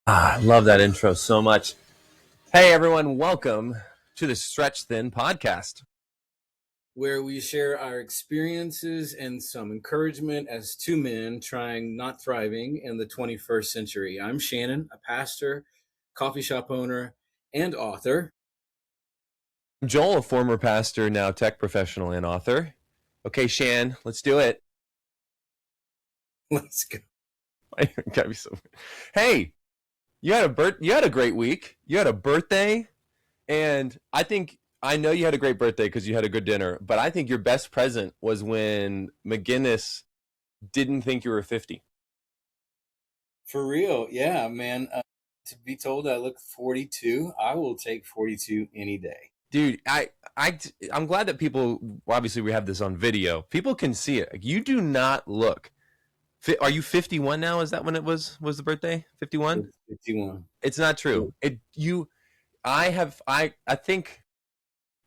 I love that intro so much. Hey, everyone, welcome to the Stretch Thin podcast, where we share our experiences and some encouragement as two men trying not thriving in the 21st century. I'm Shannon, a pastor, coffee shop owner, and author. Joel, a former pastor, now tech professional and author. Okay, Shan, let's do it. Let's go. Gotta be so. Hey, you had a great week. You had a birthday, and I know you had a great birthday because you had a good dinner. But I think your best present was when McGinnis didn't think you were 50. For real. Yeah, man. To be told I look 42, I will take 42 any day. Dude, I'm glad that people, obviously we have this on video. People can see it. You do not look. Are you 51 now? Is that when it was the birthday? 51? 51. It's not true. I think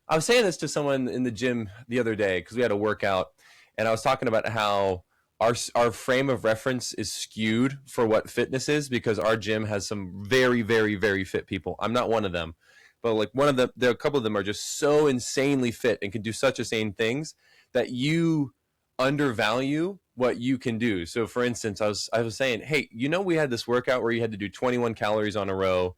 I was saying this to someone in the gym the other day because we had a workout, and I was talking about how our frame of reference is skewed for what fitness is because our gym has some very, very, very fit people. I'm not one of them, but like a couple of them are just so insanely fit and can do such insane things that you undervalue what you can do. So for instance, I was saying, hey, we had this workout where you had to do 21 calories on a row,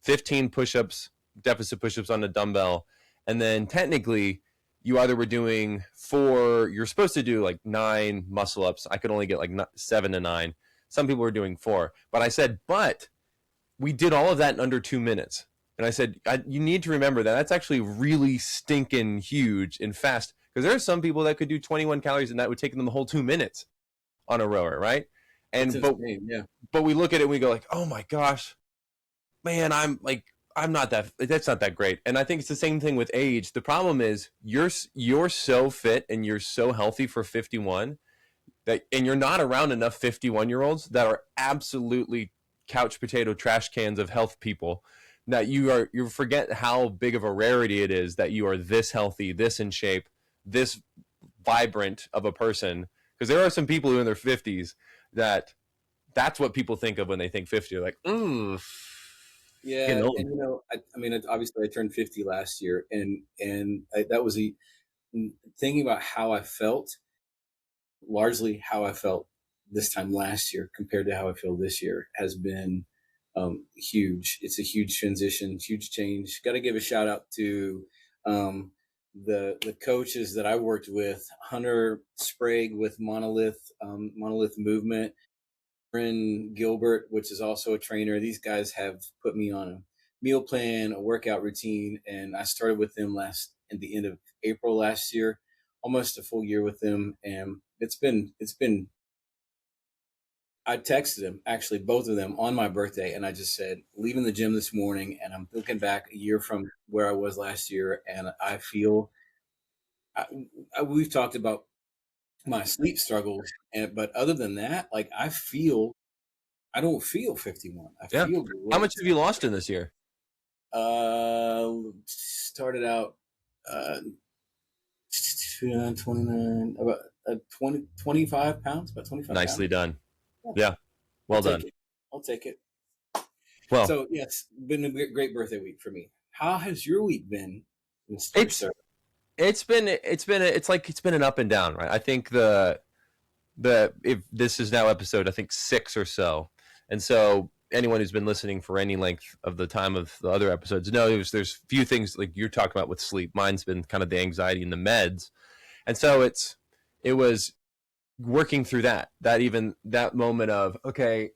15 push-ups, deficit push-ups on a dumbbell, and then technically you either were doing you're supposed to do like 9 muscle ups. I could only get like 7 to 9. Some people were doing 4. But I said, but we did all of that in under 2 minutes. And I said, you need to remember that that's actually really stinking huge and fast. Because there are some people that could do 21 calories and that would take them the whole 2 minutes on a rower, right? That's And insane. Yeah. but we look at it and we go like, oh my gosh, man, I'm not that's not that great. And I think it's the same thing with age. The problem is you're so fit and you're so healthy for 51 and you're not around enough 51-year-olds that are absolutely couch potato trash cans of health people that you forget how big of a rarity it is that you are this healthy, this in shape, this vibrant of a person, because there are some people who in their 50s that's what people think of when they think 50. They're like, Yeah, getting old. and I mean, obviously, I turned 50 last year, and that was thinking about how I felt, largely how I felt this time last year compared to how I feel this year has been huge. It's a huge transition, huge change. Got to give a shout out to um, the coaches that I worked with, Hunter Sprague with Monolith Movement, Aaron Gilbert, which is also a trainer. These guys have put me on a meal plan, a workout routine, and I started with them at the end of April last year, almost a full year with them, and it's been. I texted them, actually, both of them on my birthday, and I just said, leaving the gym this morning, and I'm looking back a year from where I was last year, and I feel we've talked about my sleep struggles, but other than that, like I don't feel 51. I Yeah. feel How much great. have you lost in this year? Started out 29, about 20, 25 pounds, about 25 pounds. Nicely done. Yeah, Yeah. I'll Well take done. it. I'll take it. Well, So, yes, been a great birthday week for me. How has your week been, Mr. it's Sir? it's been an up and down, right? I think the if this is now episode I think 6 or so. And so anyone who's been listening for any length of the time of the other episodes knows there's few things like you're talking about with sleep. Mine's been kind of the anxiety and the meds. And so it was working through that moment of, okay,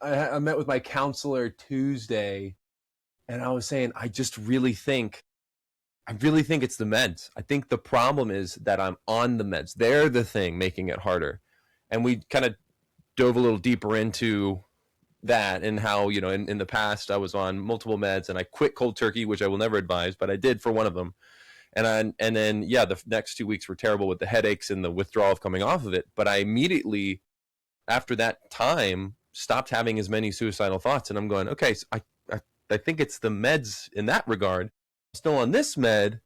I met with my counselor Tuesday, and I was saying I really think it's the meds. I think the problem is that I'm on the meds. They're the thing making it harder. And we kind of dove a little deeper into that and how, in the past I was on multiple meds and I quit cold turkey, which I will never advise, but I did for one of them. And then, yeah, the next 2 weeks were terrible with the headaches and the withdrawal of coming off of it. But I immediately, after that time, stopped having as many suicidal thoughts. And I'm going, okay, so I think it's the meds in that regard. Still on this med,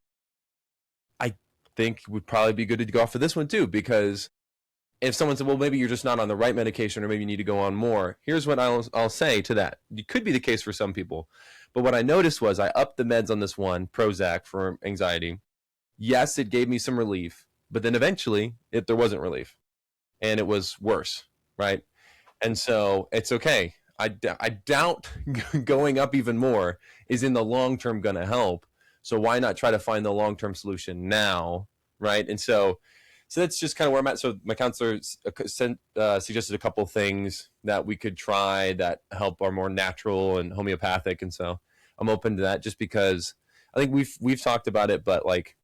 I think it would probably be good to go off for this one too, because if someone said, well, maybe you're just not on the right medication, or maybe you need to go on more, here's what I'll say to that. It could be the case for some people. But what I noticed was I upped the meds on this one, Prozac, for anxiety. Yes, it gave me some relief, but then eventually there wasn't relief and it was worse, right? And so it's okay. I doubt going up even more is in the long term going to help. So why not try to find the long term solution now, right? And so that's just kind of where I'm at. So my counselor suggested a couple of things that we could try that help are more natural and homeopathic, and so I'm open to that. Just because I think we've talked about it, but like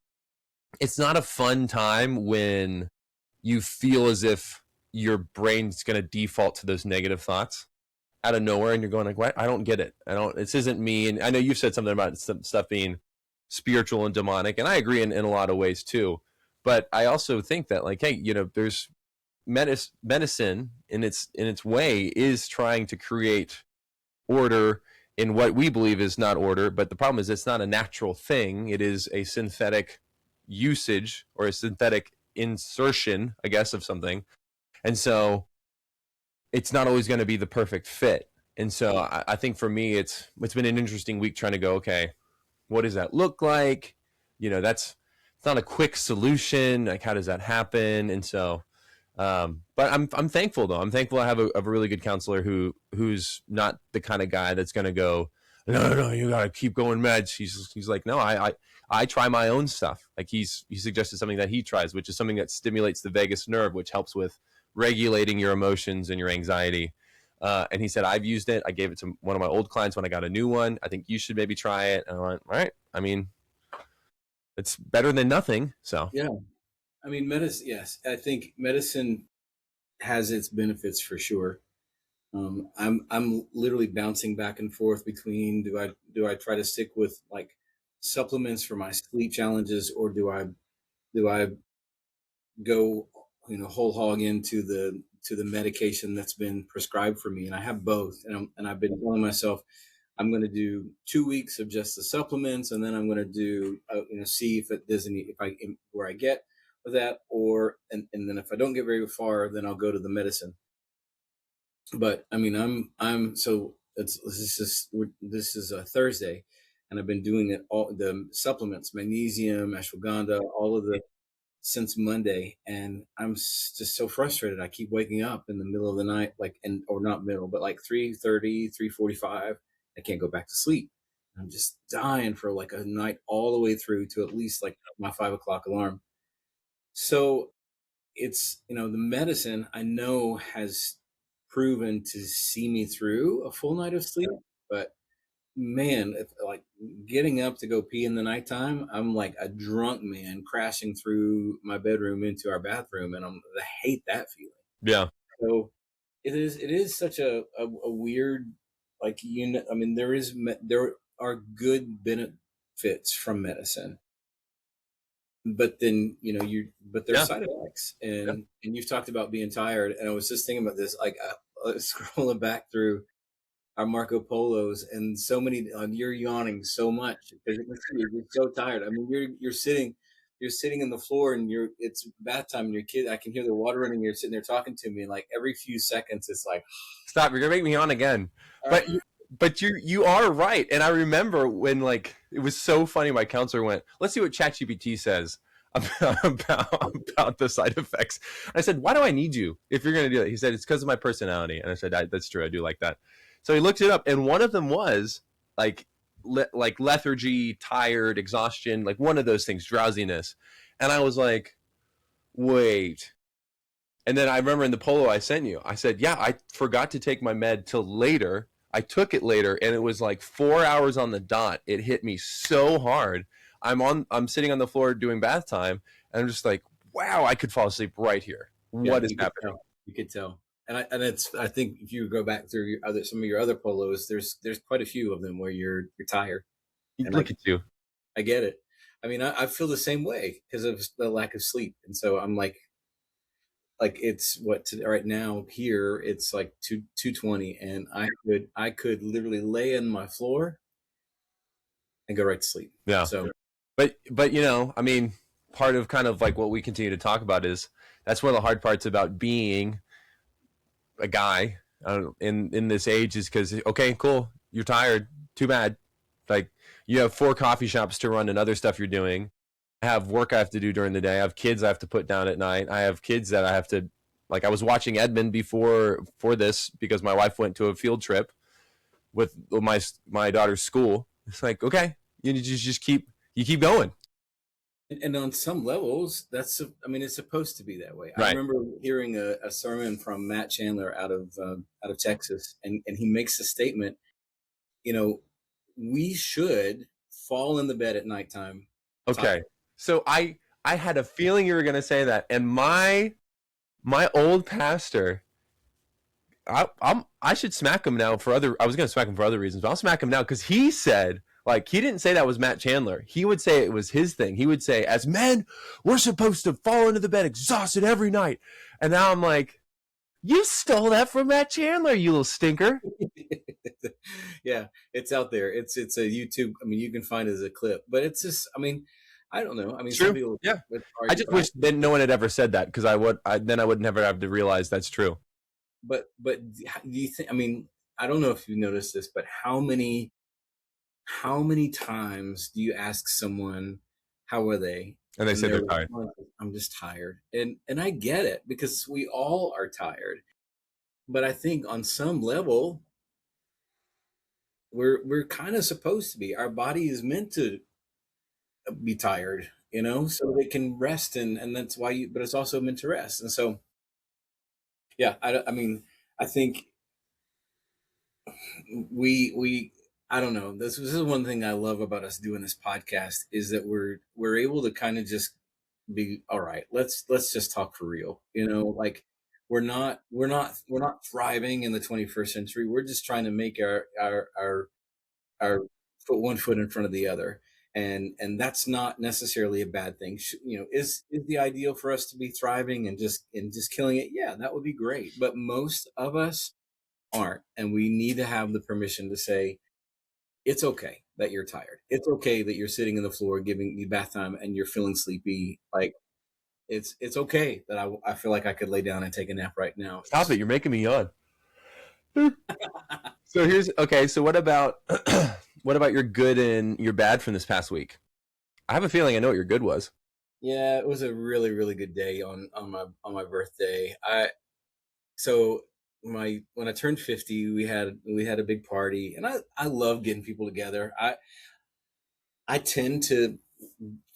it's not a fun time when you feel as if your brain's going to default to those negative thoughts out of nowhere, and you're going like, what? I don't get it. I don't. This isn't me. And I know you've said something about some stuff being spiritual and demonic, and I agree in a lot of ways too. But I also think that like, hey, there's medicine in its way is trying to create order in what we believe is not order. But the problem is it's not a natural thing. It is a synthetic usage or a synthetic insertion, I guess, of something. And so it's not always going to be the perfect fit. And so I think for me, it's been an interesting week trying to go, okay, what does that look like? That's it's not a quick solution. Like, how does that happen? And so, but I'm thankful though. I'm thankful I have a really good counselor who's not the kind of guy that's going to go, no, you got to keep going meds. He's like, no, I try my own stuff. Like he suggested something that he tries, which is something that stimulates the vagus nerve, which helps with regulating your emotions and your anxiety. And he said, I've used it. I gave it to one of my old clients when I got a new one. I think you should maybe try it. And I went, all right. I mean, it's better than nothing. So Yeah. I mean, medicine, yes. I think medicine has its benefits for sure. I'm literally bouncing back and forth between do I try to stick with like supplements for my sleep challenges, or do I go whole hog into the medication that's been prescribed for me, and I have both, and I've been telling myself I'm going to do 2 weeks of just the supplements, and then I'm going to do see if it does any, if I where I get with that, or and then if I don't get very far, then I'll go to the medicine. But I mean, I'm so this is a Thursday, and I've been doing it all, the supplements, magnesium, ashwagandha, all of the since Monday, and I'm just so frustrated. I keep waking up in the middle of the night, like, and or not middle, but like 3:30, 3:45. I can't go back to sleep. I'm just dying for like a night all the way through to at least like my 5 o'clock alarm. So it's the medicine I know has proven to see me through a full night of sleep, but man, if, like getting up to go pee in the nighttime, I'm like a drunk man crashing through my bedroom into our bathroom, and I hate that feeling. yeah, So it is such a weird, like, I mean, there are good benefits from medicine, but then but there's yeah, side effects, yeah, and you've talked about being tired, and I was just thinking about this, like, scrolling back through our Marco Polos, and so many. You're yawning so much because you're so tired. I mean, you're sitting on the floor, and it's bath time, and your kid. I can hear the water running. You're sitting there talking to me, and like every few seconds, it's like, stop. You're gonna make me on again. all But right, you are right. And I remember when like it was so funny. My counselor went, "Let's see what ChatGPT says about the side effects." I said, "Why do I need you if you're going to do it?" He said, "It's because of my personality." And I said, "That's true. I do like that." So he looked it up, and one of them was like like lethargy, tired, exhaustion, like one of those things, drowsiness. And I was like, "Wait." And then I remember in the polo I sent you, I said, "Yeah, I forgot to take my med till later. I took it later, and it was like 4 hours on the dot. It hit me so hard. I'm sitting on the floor doing bath time, and I'm just like, wow, I could fall asleep right here. yeah, What is you could happening?" tell. You could tell. I think if you go back through some of your other polos, there's quite a few of them where you're tired, and Look like at you. I get it. I mean, I feel the same way because of the lack of sleep, and so I'm like it's right now here it's like 2:20, and I could literally lay in my floor and go right to sleep. Yeah. So But I mean, part of kind of like what we continue to talk about is that's one of the hard parts about being a guy in this age is because, okay, cool, you're tired, too bad. Like, you have 4 coffee shops to run and other stuff you're doing. I have work I have to do during the day. I have kids I have to put down at night. I have kids that I have to, like, I was watching Edmund before for this because my wife went to a field trip with my daughter's school. It's like, okay, you just keep going. And on some levels, I mean, it's supposed to be that way. I Right. remember hearing a sermon from Matt Chandler out of Texas, and he makes a statement. You know, we should fall in the bed at nighttime Okay. tired. So I had a feeling you were going to say that, and my old pastor, I should smack him now for other. I was going to smack him for other reasons, but I'll smack him now because he said, like, he didn't say that was Matt Chandler. He would say it was his thing. He would say, as men, we're supposed to fall into the bed exhausted every night. And now I'm like, you stole that from Matt Chandler, you little stinker. Yeah, it's out there. It's a YouTube. I mean, you can find it as a clip, but it's just. I mean, I don't know. I mean, some True. people Yeah. would I argue, just but wish that no one had ever said that because then I would never have to realize that's true. but do you think? I mean, I don't know if you noticed this, but how many times do you ask someone how are they, And they and said their they're tired. response is, I'm just tired, and I get it because we all are tired. But I think on some level, we're kind of supposed to be. Our body is meant to be tired, so they can rest, and that's why you. But it's also meant to rest, and so yeah. I mean, I think we I don't know. This is one thing I love about us doing this podcast is that we're able to kind of just be all right. Let's just talk for real. Like we're not thriving in the 21st century. We're just trying to make our foot one foot in front of the other. And that's not necessarily a bad thing. Is the ideal for us to be thriving and just killing it? Yeah, that would be great. But most of us aren't, and we need to have the permission to say it's okay that you're tired. It's okay that you're sitting on the floor giving me bath time and you're feeling sleepy. Like it's okay that I feel like I could lay down and take a nap right now. Stop it! You're making me yawn. So here's okay. So what about what about your good and your bad from this past week? I have a feeling I know what your good was. Yeah, it was a really really good day on my birthday. So my when I turned 50, we had a big party, and I love getting people together. I tend to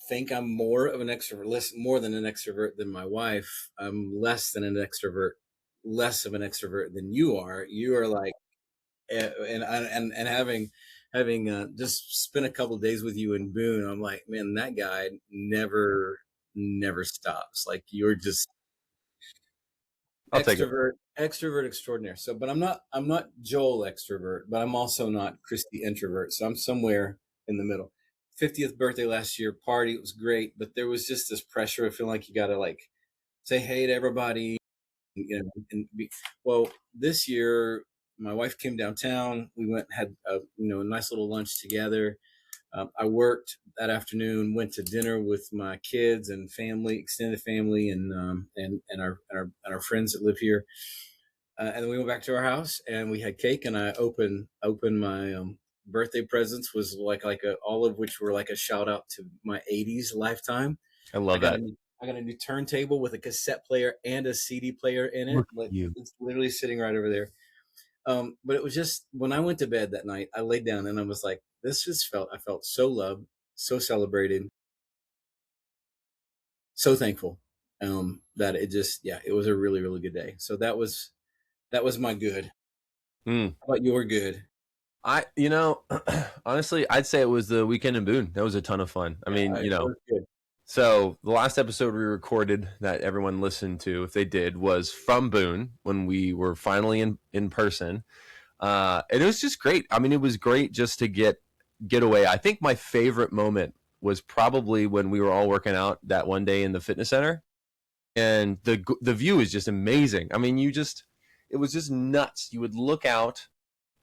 think I'm more of an extrovert, more than an extrovert than my wife. I'm less than an extrovert, less of an extrovert than you are. You are like, and having just spent a couple of days with you in Boone, I'm like, man, that guy never stops. Like you're just I'll take it. extrovert extraordinaire. So, but I'm not Joel extrovert, but I'm also not Christy introvert. So I'm somewhere in the middle. 50th birthday last year party. It was great, but there was just this pressure of feeling like you got to like say hey to everybody, well, this year my wife came downtown. We went and had a nice little lunch together. I worked that afternoon, went to dinner with my kids and family, extended family, and our friends that live here. And then we went back to our house and we had cake. And I opened my birthday presents, was like all of which were like a shout out to my '80s lifetime. I I love got a that. I got a new turntable with a cassette player and a CD player in it. Look Like at you. it's literally sitting right over there. But it was just when I went to bed that night, I laid down and I was like, I felt so loved, so celebrated, so thankful. That it just, yeah, it was a really, really good day. So that was my good. Mm. How about your good? Honestly, I'd say it was the weekend in Boone. That was a ton of fun. I Yeah, mean, it was good. so the last episode we recorded that everyone listened to, if they did, was from Boone when we were finally in person. And it was just great. I mean, it was great just to get away. I think my favorite moment was probably when we were all working out that one day in the fitness center, and the view is just amazing. I mean, it was just nuts. You would look out.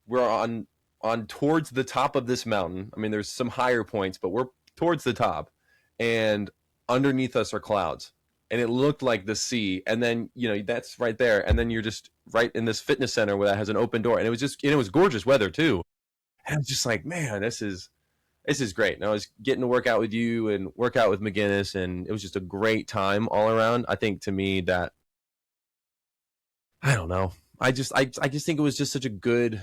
We're on towards the top of this mountain. I mean, there's some higher points, but we're towards the top, and underneath us are clouds. and it looked like the sea. And then, that's right there. And then you're just right in this fitness center where that has an open door. And it was gorgeous weather too. And I was just like, man, this is great. And I was getting to work out with you and work out with McGinnis, and it was just a great time all around. I think to me that, I don't know. I just think it was just such a good.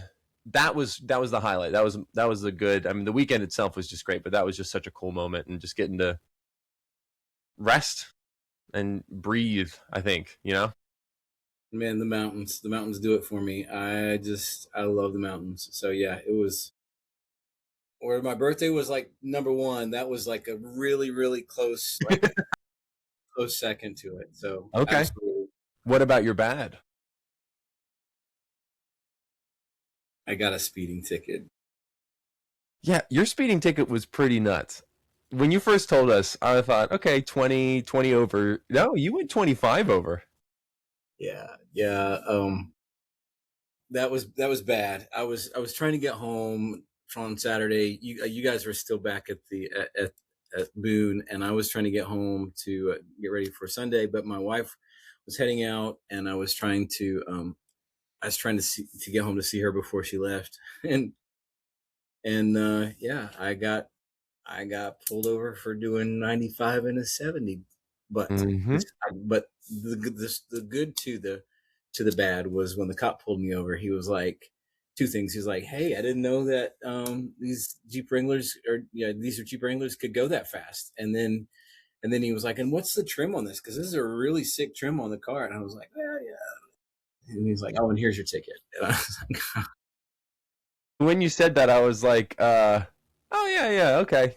That was the highlight. That was the good. I mean, the weekend itself was just great, but that was just such a cool moment, and just getting to rest and breathe. I think Man, the mountains do it for me. I love the mountains. So yeah, it was where my birthday was like number one. That was like a really, really close, like close second to it. So Okay. absolutely, What about your bad? I got a speeding ticket. Yeah, your speeding ticket was pretty nuts. When you first told us, I thought, okay, 20 over. No, you went 25 over. Yeah, yeah. That was bad. I was trying to get home on Saturday. You guys were still back at the at Boone, and I was trying to get home to get ready for Sunday. But my wife was heading out, and I was trying to get home to see her before she left, and yeah, I got pulled over for doing 95 and a 70. But Mm-hmm. but the good to the bad was when the cop pulled me over. He was like two things. He was like, "Hey, I didn't know that these Jeep Wranglers these are Jeep Wranglers could go that fast." And then he was like, "And what's the trim on this? Because this is a really sick trim on the car." And I was like, "Yeah." And he's like, "Oh, and here's your ticket." And I was like, When you said that, I was like, oh yeah, yeah, okay,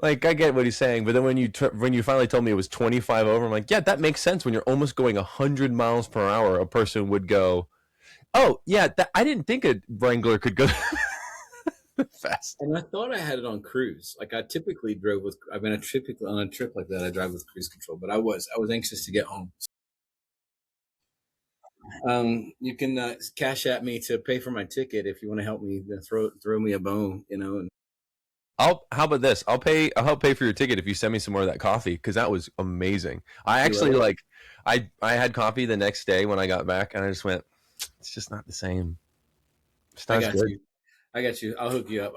like I get what he's saying. But then when you finally told me it was 25 over, I'm like, yeah, that makes sense. When you're almost going 100 miles per hour, a person would go, oh yeah, I didn't think a Wrangler could go fast. and I thought I had it on cruise. Like I typically drove with. I mean, I typically on a trip like that, I drive with cruise control. But I was anxious to get home. You can cash at me to pay for my ticket if you want to help me throw me a bone, and How about this? I'll help pay for your ticket if you send me some more of that coffee, because that was amazing. I you love actually it. like I had coffee the next day when I got back, and I just went, it's just not the same. It's I not as got good. you. I got you. I'll hook you up.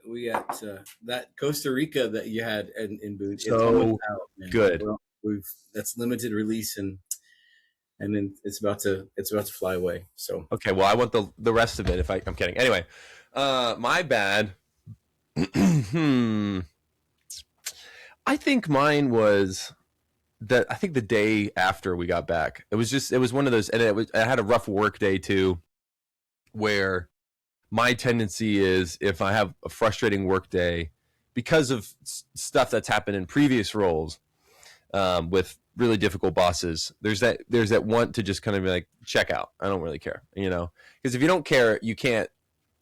We got that Costa Rica that you had in Boone. It's almost So out, man. good. We've that's limited release, and then it's about to fly away. So Okay, well, I want the rest of it. If I'm kidding. Anyway, my bad. I think mine was that. I think the day after we got back, it was one of those, and I had a rough work day too, where my tendency is, if I have a frustrating work day because of stuff that's happened in previous roles, with really difficult bosses, there's that want to just kind of be like, check out. I don't really care, because if you don't care, you can't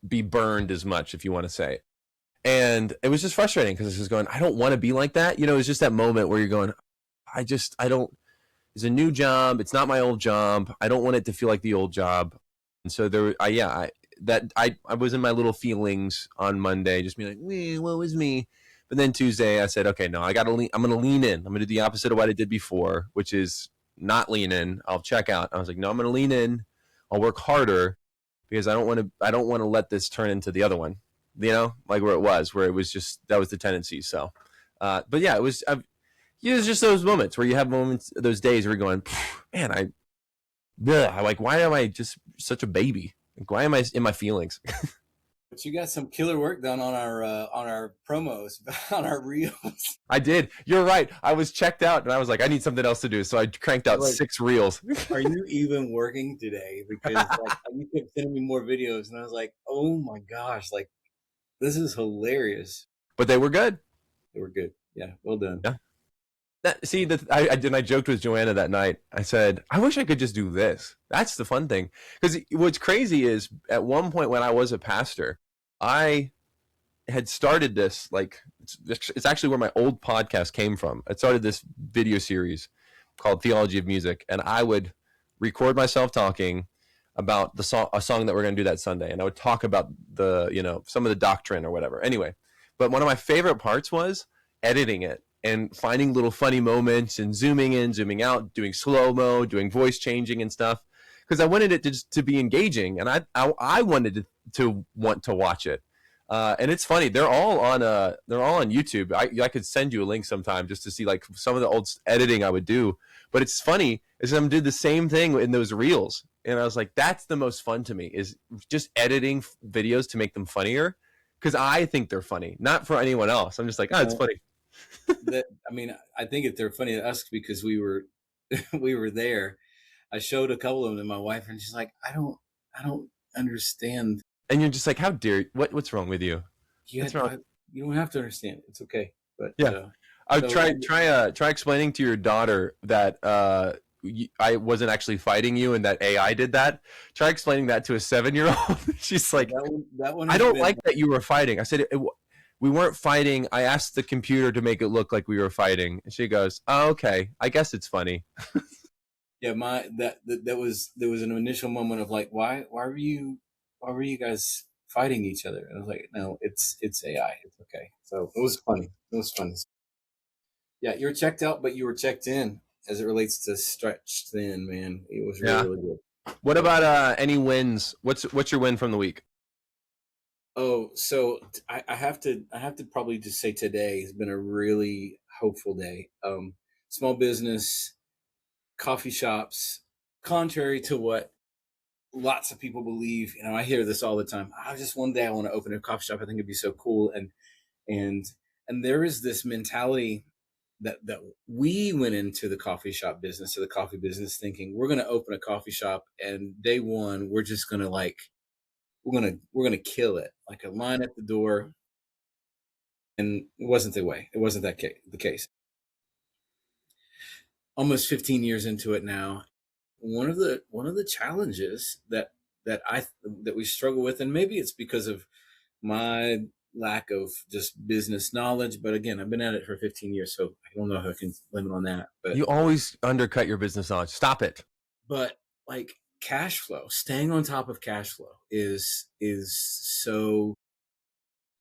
be burned as much, if you want to say. And it was just frustrating because it's just going, I don't want to be like that. It's just that moment where you're going, I don't. It's a new job. It's not my old job. I don't want it to feel like the old job. And so I was in my little feelings on Monday, just being like, what was me? But then Tuesday, I said, okay, no, I'm going to lean in. I'm going to do the opposite of what I did before, which is not lean in. I'll check out. I was like, no, I'm going to lean in. I'll work harder, because I don't want to let this turn into the other one, like where it was just, that was the tendency. So, but yeah, it was just those moments where you have moments, those days where you're going, man, I'm like, why am I just such a baby? Like, why am I in my feelings? but you got some killer work done on our promos, on our reels. I did. You're right. I was checked out, and I was like, I need something else to do. So I cranked out Like, 6 reels. are you even working today? Because like you kept sending me more videos, and I was like, oh my gosh, like this is hilarious. But they were good. They were good. Yeah, well done. Yeah. See, I joked with Joanna that night. I said, I wish I could just do this. That's the fun thing. Because what's crazy is, at one point when I was a pastor, I had started this, like, it's actually where my old podcast came from. I started this video series called Theology of Music, and I would record myself talking about a song that we're going to do that Sunday, and I would talk about some of the doctrine or whatever. Anyway, but one of my favorite parts was editing it and finding little funny moments and zooming in, zooming out, doing slow mo, doing voice changing and stuff. Because I wanted it to be engaging, and I wanted to want to watch it. And it's funny; they're all on YouTube. I could send you a link sometime just to see like some of the old editing I would do. But it's funny is I did the same thing in those reels, and I was like, that's the most fun to me is just editing videos to make them funnier because I think they're funny, not for anyone else. I'm just like, oh, it's Well, funny. that I mean, I think they're funny to us because we were we were there. I showed a couple of them to my wife, and she's like, I don't understand. And you're just like, how dare what's wrong with you? You What's had, wrong? you don't have to understand. It's okay. But Yeah. I would so try explaining to your daughter that I wasn't actually fighting you and that AI did that. Try explaining that to a 7-year old. She's like, that one I has don't been like that you were fighting. I said we weren't fighting. I asked the computer to make it look like we were fighting, and she goes, "Oh, okay. I guess it's funny." yeah. My that was there was an initial moment of like, why were you guys fighting each other? And I was like, no, it's AI. It's okay. So it was funny. It was fun. Yeah, you were checked out, but you were checked in as it relates to stretched thin, man. It was really, Yeah. really good. What So, about any wins? What's your win from the week? oh, so I have to probably just say today has been a really hopeful day. Small business, coffee shops, contrary to what lots of people believe, you know, I hear this all the time. I just one day I want to open a coffee shop. I think it'd be so cool. And and there is this mentality that we went into the coffee shop business or the coffee business thinking we're going to open a coffee shop and day one we're just going to like we're going to kill it like a line at the door, and it wasn't the way. It wasn't the case. Almost 15 years into it now, one of the challenges that we struggle with, and maybe it's because of my lack of just business knowledge, but again, I've been at it for 15 years, so I don't know if I can limit on that. You always undercut your business knowledge. Stop it. But like cash flow, staying on top of cash flow is so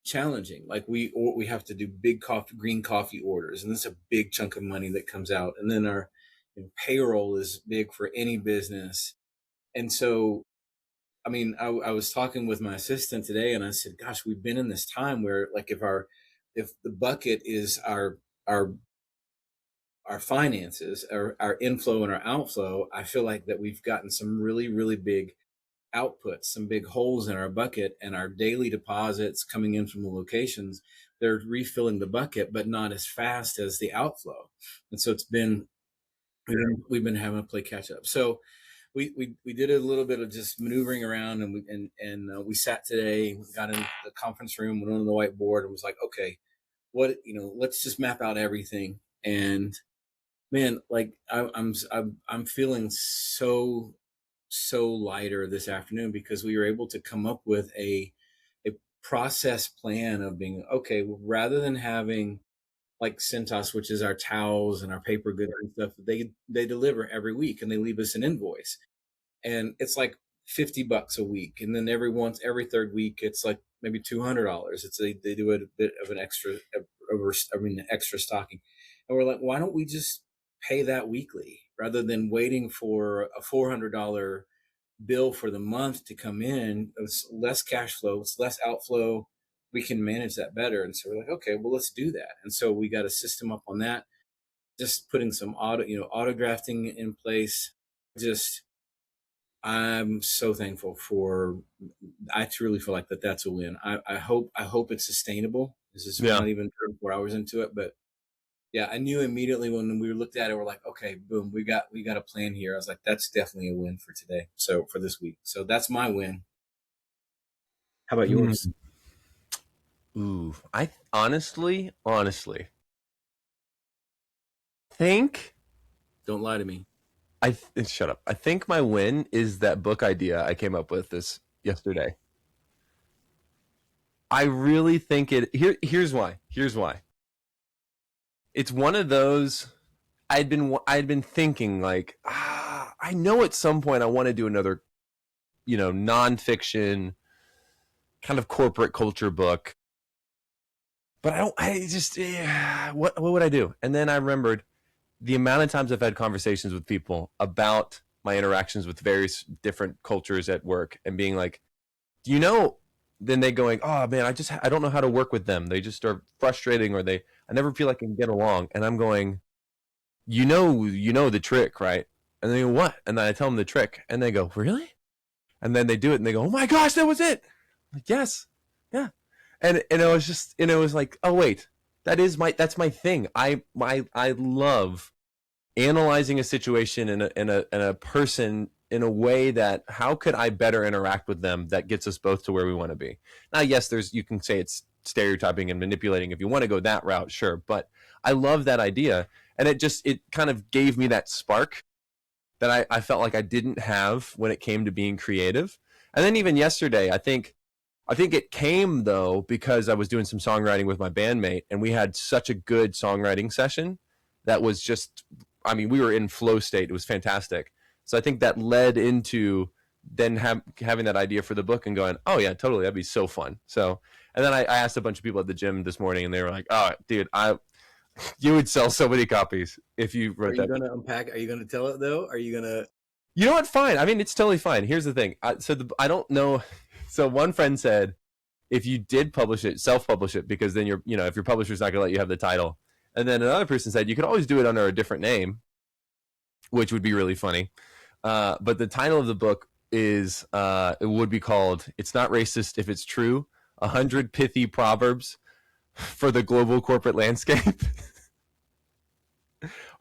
challenging. Like we have to do big coffee, green coffee orders, and that's a big chunk of money that comes out. And then our payroll is big for any business. And so, I mean, I was talking with my assistant today, and I said, "Gosh, we've been in this time where, like, if the bucket is our our finances, our inflow and our outflow, I feel like that we've gotten some really, really big outputs, some big holes in our bucket, and our daily deposits coming in from the locations, they're refilling the bucket, but not as fast as the outflow. And so we've been having to play catch up. So we did a little bit of just maneuvering around, and we sat today, got in the conference room, went on the whiteboard, and was like, okay, what let's just map out everything. And man, like I'm feeling so lighter this afternoon because we were able to come up with a process plan of being okay, well, rather than having like Cintas, which is our towels and our paper goods and stuff, they deliver every week and they leave us an invoice, and it's like $50 a week, and then every third week it's like maybe $200. It's they do a bit of an extra extra stocking, and we're like, why don't we just pay that weekly rather than waiting for a $400 bill for the month to come in? It's less cash flow, it's less outflow. We can manage that better. And so we're like, okay, well, let's do that. And so we got a system up on that, just putting some auto drafting in place. Just, I'm so thankful for, I truly feel like that's a win. I hope it's sustainable. This is Yeah. not even 24 hours into it, but yeah, I knew immediately when we looked at it, we're like, okay, boom, we got a plan here. I was like, that's definitely a win for today. So for this week. So that's my win. How about yours? Mm. Ooh, I honestly think Don't lie to me. shut up. I think my win is that book idea I came up with this yesterday. I really think here's why. Here's why. It's one of those I'd been thinking like, I know at some point I want to do another, nonfiction kind of corporate culture book. but I don't. I just what would I do? And then I remembered the amount of times I've had conversations with people about my interactions with various different cultures at work, and being like, do you know? Then they going, oh man, I don't know how to work with them. They just are frustrating, or they I never feel like I can get along. And I'm going, you know the trick, right? And they go, what? And then I tell them the trick, and they go, really? And then they do it, and they go, oh my gosh, that was it. I'm like, yes, yeah. And it was just, and it was like, oh wait, that's my thing. I love analyzing a situation in a person in a way that how could I better interact with them that gets us both to where we want to be. Now, yes, there's you can say it's stereotyping and manipulating if you want to go that route, sure, but I love that idea, and it kind of gave me that spark that I felt like I didn't have when it came to being creative. And then even yesterday, I think it came though because I was doing some songwriting with my bandmate, and we had such a good songwriting session that was just, I mean, we were in flow state. It was fantastic. So I think that led into then having that idea for the book and going, oh yeah, totally, that'd be so fun. So, and then I asked a bunch of people at the gym this morning, and they were like, oh, dude, I you would sell so many copies if you Are wrote you that. going to unpack? Are you going to tell it though? Are you going to? You know what? Fine. I mean, it's totally fine. Here's the thing. I don't know. So one friend said, if you did publish it, self-publish it, because then if your publisher's not going to let you have the title. And then another person said you could always do it under a different name, which would be really funny. But the title of the book it would be called "It's Not Racist If It's True: 100 Pithy Proverbs for the Global Corporate Landscape."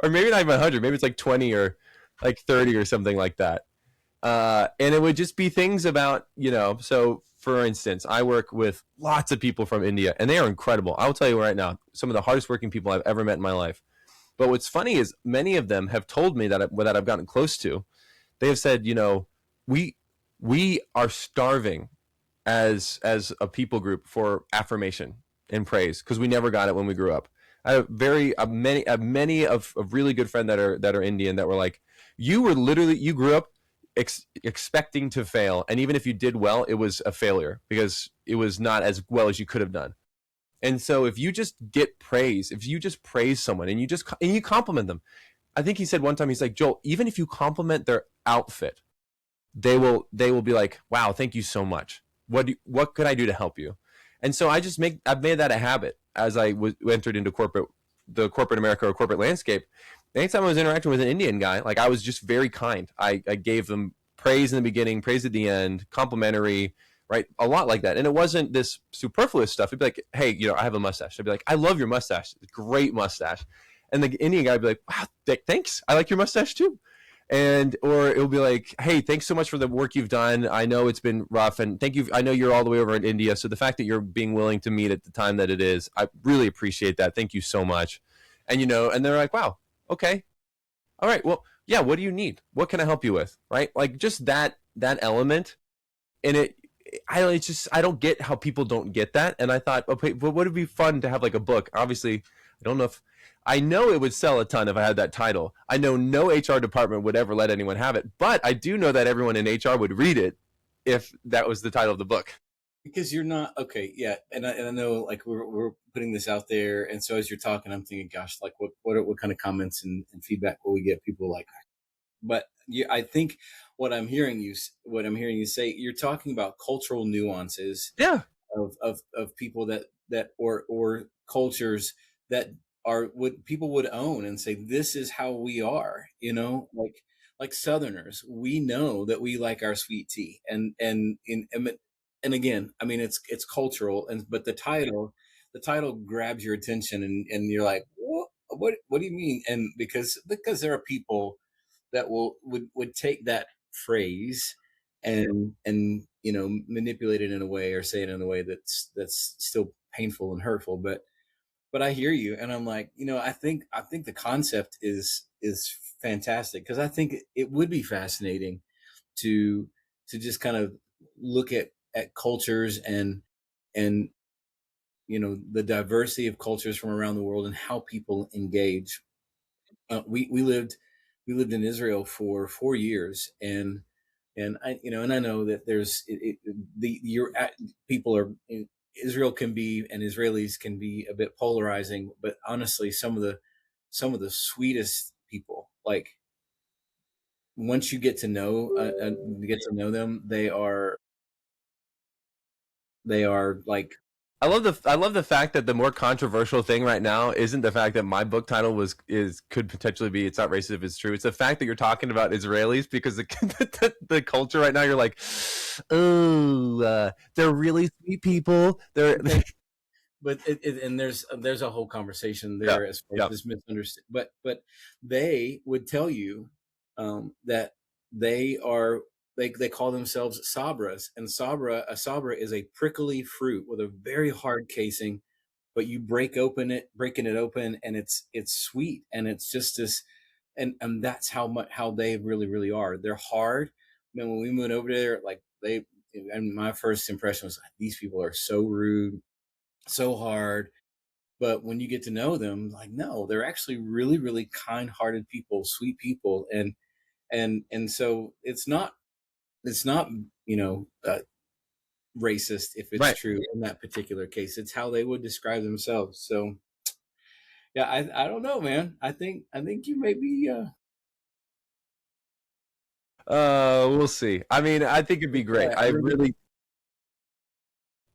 Or maybe not even 100. Maybe it's like 20 or like 30 or something like that. And it would just be things about, so for instance, I work with lots of people from India, and they are incredible. I will tell you right now, some of the hardest working people I've ever met in my life. But what's funny is many of them have told me that I've gotten close to, they have said, we we are starving as a people group for affirmation and praise because we never got it when we grew up. I have many of really good friends that are Indian that were like, you grew up expecting to fail, and even if you did well, it was a failure because it was not as well as you could have done. And so if you just get praise, if you just praise someone and you compliment them, I think he said one time, he's like, Joel, even if you compliment their outfit, they will be like, wow, thank you so much. What could I do to help you? And so I've made that a habit as entered into the corporate America or corporate landscape. Anytime I was interacting with an Indian guy, like I was just very kind. I gave them praise in the beginning, praise at the end, complimentary, right? A lot like that. And it wasn't this superfluous stuff. It'd be like, hey, I have a mustache. I'd be like, I love your mustache. Great mustache. And the Indian guy would be like, wow, thanks. I like your mustache too. And or it'll be like, hey, thanks so much for the work you've done. I know it's been rough, and thank you. I know you're all the way over in India, so the fact that you're being willing to meet at the time that it is, I really appreciate that. Thank you so much. And and they're like, wow, okay, all right, well, yeah, what do you need? What can I help you with? Right, like just that element, and it's just I don't get how people don't get that. And I thought, okay, but would it be fun to have like a book? Obviously, I don't know if I know it would sell a ton if I had that title. I know no HR department would ever let anyone have it, but I do know that everyone in HR would read it if that was the title of the book. Because you're not okay, yeah, and I know like we're putting this out there, and so as you're talking, I'm thinking, gosh, like what kind of comments and feedback will we get? People like, but I think what I'm hearing you say, you're talking about cultural nuances Yeah, of people that or cultures that are what people would own and say this is how we are, like Southerners, we know that we like our sweet tea, and again, I mean it's cultural, and but the title grabs your attention, and you're like, what do you mean? And because there are people that would take that phrase and manipulate it in a way or say it in a way that's still painful and hurtful, but I hear you, and I'm like, I think the concept is fantastic, because I think it would be fascinating to just kind of look at cultures and the diversity of cultures from around the world and how people engage. We lived in Israel for 4 years, and I know that there's the your people are Israel can be, and Israelis can be a bit polarizing, but honestly, some of the sweetest people, like once you get to know them, they are like, I love the fact that the more controversial thing right now isn't the fact that my book title could potentially be it's not racist if it's true. It's the fact that you're talking about Israelis because the culture right now you're like, oh, they're really sweet people. They're okay, but and there's a whole conversation yeah, there as far as yeah, this misunderstood, but they would tell you that they are they call themselves sabras, and a sabra is a prickly fruit with a very hard casing, but you breaking it open, and it's sweet, and it's just this, and that's how they really are. They're hard. Man, when we moved over there, like and my first impression was like, these people are so rude, so hard. But when you get to know them, like, no, they're actually really kind-hearted people, sweet people, and so it's not racist if it's right. true in that particular case. It's how they would describe themselves. So yeah, I don't know, man. I think you may be We'll see. I mean, I think it'd be great. yeah, I really.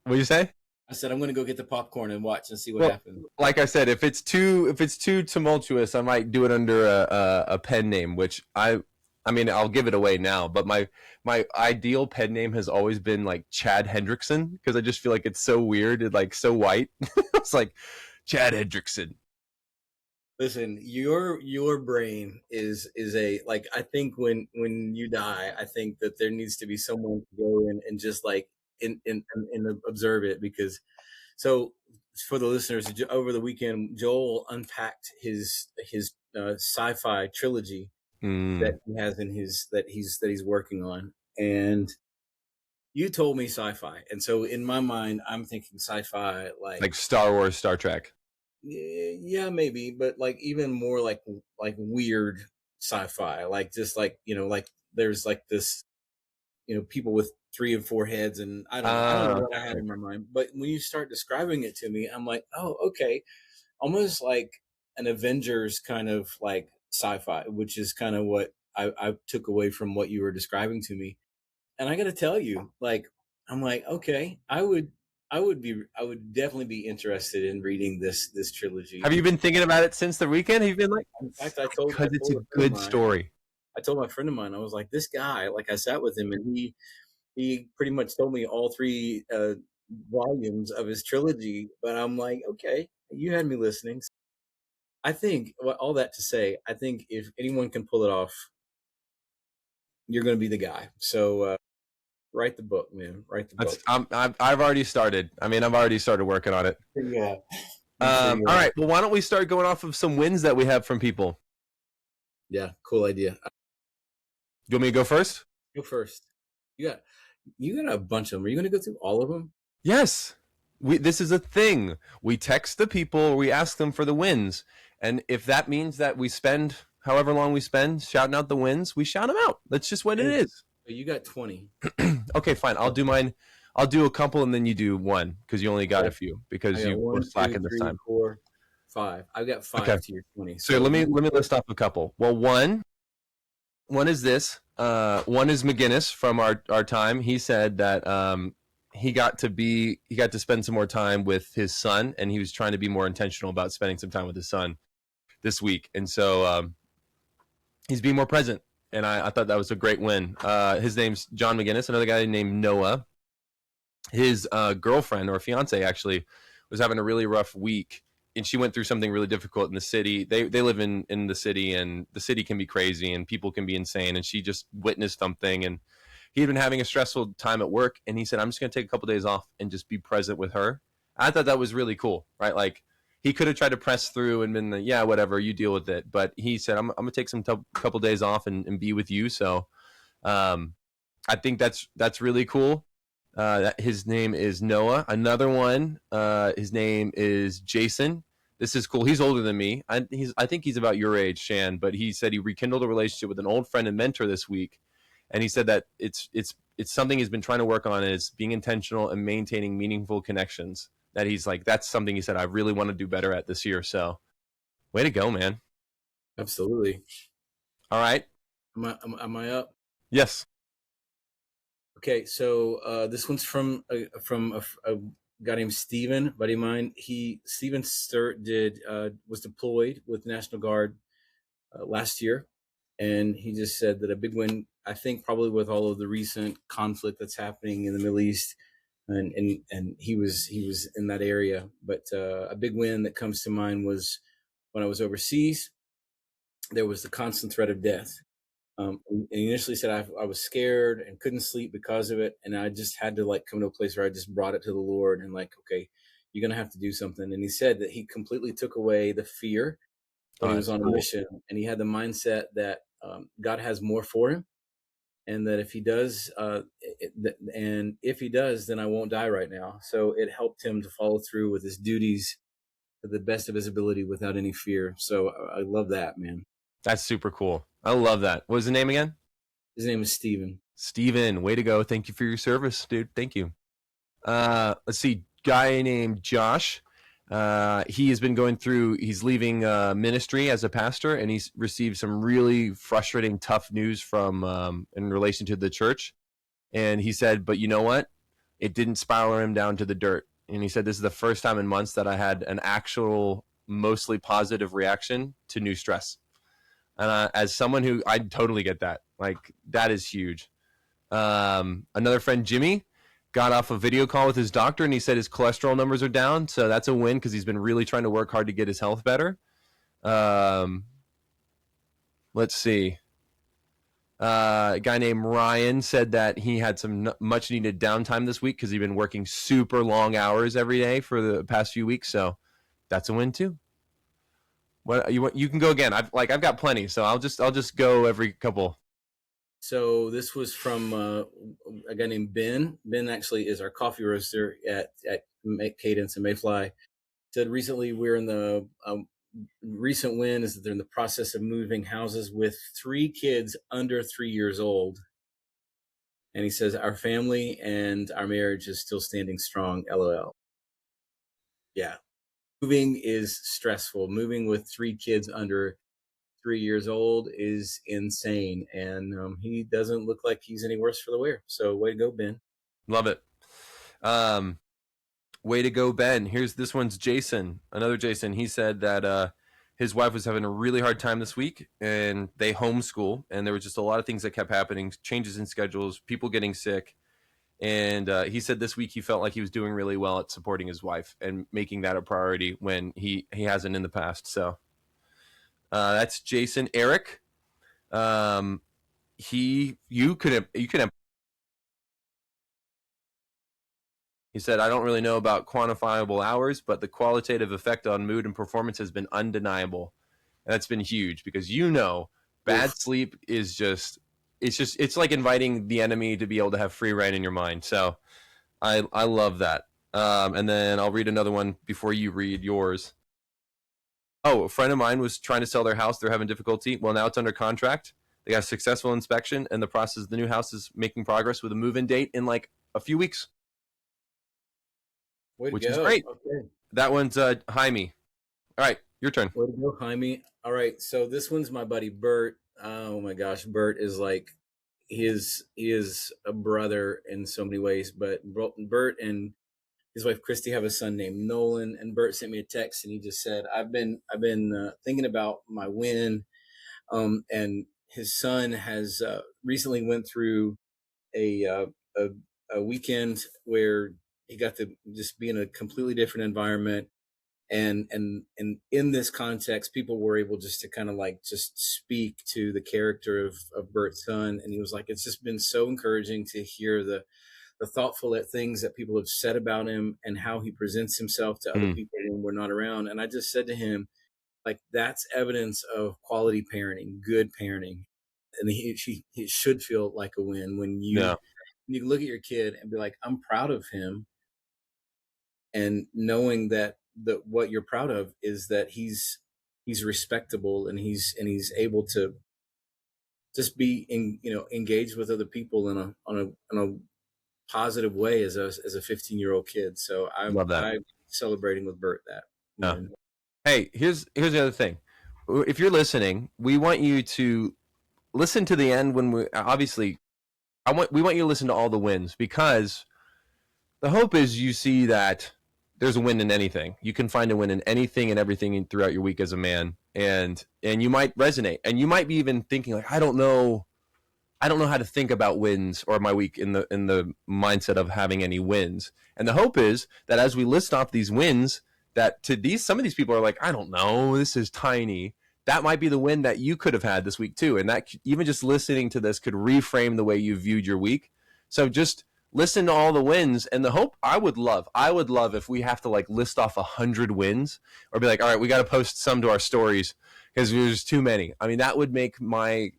What do you say? I said I'm gonna go get the popcorn and watch and see what Well, happens. like I said, if it's too tumultuous, I might do it under a pen name, which I mean, I'll give it away now. But my ideal pen name has always been like Chad Hendrickson because I just feel like it's so weird and like so white. It's like Chad Hendrickson. Listen, your brain is a, like, I think when you die, I think that there needs to be someone to go in and just like in observe it, because so for the listeners, over the weekend, Joel unpacked his sci-fi trilogy that Mm, he has in his that he's working on, and you told me sci-fi, and so in my mind, I'm thinking sci-fi, like, like Star Wars, Star Trek. yeah, maybe, but like even more like weird sci-fi, like just like, like there's like this, people with three and four heads, and I don't know Ah, what I had okay. in my mind, but when you start describing it to me, I'm like, oh, okay, almost like an Avengers kind of like sci-fi, which is kind of what I took away from what you were describing to me. And I got to tell you, like, I'm like, okay, I would definitely be interested in reading this trilogy. Have you been thinking about it since the weekend? Have you been like, In fact, I told because I it's a told a friend of good mine, story. I told my friend of mine, I was like, this guy, like, I sat with him, and he pretty much told me all three volumes of his trilogy. But I'm like, okay, you had me listening. I think, well, all that to say, I think if anyone can pull it off, you're going to be the guy. So write the book, man. Write the That's book. I've already started. I mean, I've already started working on it. Yeah, make sure you. All right. Well, why don't we start going off of some wins that we have from people? Yeah, cool idea. You want me to go first? Go first. You got you got a bunch of them. Are you going to go through all of them? Yes. This is a thing. We text the people, we ask them for the wins. And if that means that we spend however long we spend shouting out the wins, we shout them out. That's just what it Okay, is. so you got 20. Okay, fine. I'll do mine. I'll do a couple and then you do one because you only got Okay. a few I because got you were one, two, slacking this three, time. four, five. I've got Okay. five to your 20. So So you let me go list off a couple. Well, one is this. One is McGinnis from our time. He said that he got to spend some more time with his son, and he was trying to be more intentional about spending some time with his son this week, and so he's being more present. And I thought that was a great win. His name's John McGinnis. Another guy named Noah. His girlfriend or fiance actually was having a really rough week, and she went through something really difficult in the city. They live in the city, and the city can be crazy and people can be insane. And she just witnessed something, and he had been having a stressful time at work, and he said, "I'm just going to take a couple days off and just be present with her." I thought that was really cool, right? Like he could have tried to press through and been, yeah, whatever, you deal with it. But he said, "I'm going to take some couple days off and be with you." So um, I think that's really cool. His name is Noah. Another one, his name is Jason. This is cool. He's older than me. I think he's about your age, Shan. But he said he rekindled a relationship with an old friend and mentor this week, And he said that it's something he's been trying to work on, is being intentional and maintaining meaningful connections. That he's like, that's something he said I really want to do better at this year. So way to go, man. Absolutely. All right. Am I up? Yes. Okay, so this one's from a guy named Steven, buddy of mine. Steven Sturt did was deployed with National Guard last year, and he just said that a big win. I think probably with all of the recent conflict that's happening in the Middle East, and he was in that area. But a big win that comes to mind was when I was overseas. There was the constant threat of death. And he initially said I was scared and couldn't sleep because of it, and I just had to like come to a place where I just brought it to the Lord and like, okay, you're gonna have to do something. And he said that he completely took away the fear when Oh, he was that's on a cool. mission, and he had the mindset that God has more for him, and that if he does, and if he does, then I won't die right now. So it helped him to follow through with his duties to the best of his ability without any fear. So I love that, man. That's super cool. I love that. What was the name again? His name is Steven. Steven, way to go. Thank you for your service, dude. Thank you. Let's see. Guy named Josh. He has been going through, he's leaving ministry as a pastor, and he's received some really frustrating, tough news from in relation to the church. And he said, but you know what? It didn't spiral him down to the dirt. And he said, this is the first time in months that I had an actual, mostly positive reaction to new stress. And as someone who, I totally get that. Like, that is huge. Another friend, Jimmy, got off a video call with his doctor, and he said his cholesterol numbers are down. So that's a win, because he's been really trying to work hard to get his health better. Let's see. A guy named Ryan said that he had some much needed downtime this week because he'd been working super long hours every day for the past few weeks. So that's a win too. What you can go again. I've got plenty, so I'll just go every couple. So this was from a guy named Ben. Ben actually is our coffee roaster at Cadence and Mayfly. Said recently we're in the recent win is that they're in the process of moving houses with 3 kids under 3 years old. And he says our family and our marriage is still standing strong. LOL. Yeah, moving is stressful. Moving with 3 kids under 3 years old is insane, and he doesn't look like he's any worse for the wear. So way to go, Ben. Love it. Way to go, Ben. This one's Jason. Another Jason. He said that his wife was having a really hard time this week, and they homeschool, and there was just a lot of things that kept happening, changes in schedules, people getting sick. And he said this week he felt like he was doing really well at supporting his wife and making that a priority when he hasn't in the past. So that's Jason. Eric, you could have. He said, I don't really know about quantifiable hours, but the qualitative effect on mood and performance has been undeniable. And that's been huge because bad Oof. sleep is it's like inviting the enemy to be able to have free reign in your mind. So I love that. And then I'll read another one before you read yours. Oh, a friend of mine was trying to sell their house. They're having difficulty. Well, now it's under contract. They got a successful inspection, and the process of the new house is making progress with a move-in date in like a few weeks, Way to which is go. great. Okay. That one's Jaime. All right, your turn. Way to go, Jaime. All right. So this one's my buddy Bert. Oh my gosh, Bert is like he is a brother in so many ways. But Bert and his wife Christy have a son named Nolan. And Bert sent me a text, and he just said, "I've been thinking about my win." And his son has recently went through a, uh, a a weekend where he got to just be in a completely different environment, and in this context people were able just to kind of like just speak to the character of Bert's son, and he was like, it's just been so encouraging to hear the thoughtful things that people have said about him and how he presents himself to other Mm, people when we're not around. And I just said to him, like, that's evidence of quality parenting, good parenting. And he should feel like a win when yeah, you look at your kid and be like, I'm proud of him, and knowing that what you're proud of is that he's respectable, and he's able just be engaged with other people in a positive way as a 15-year-old kid. So Love that. I'm celebrating with Bert that Yeah. win. Hey, here's the other thing. If you're listening, we want you to listen to the end when we obviously we want you to listen to all the wins, because the hope is you see that there's a win in anything. You can find a win in anything and everything throughout your week as a man, and you might resonate, and you might be even thinking like, I don't know how to think about wins or my week in the mindset of having any wins. And the hope is that as we list off these wins, that to these some of these people are like, I don't know, this is tiny. That might be the win that you could have had this week too, and that even just listening to this could reframe the way you viewed your week. So just listen to all the wins, and the hope I would love if we have to like list off 100 wins, or be like, all right, we got to post some to our stories because there's too many. I mean, that would make my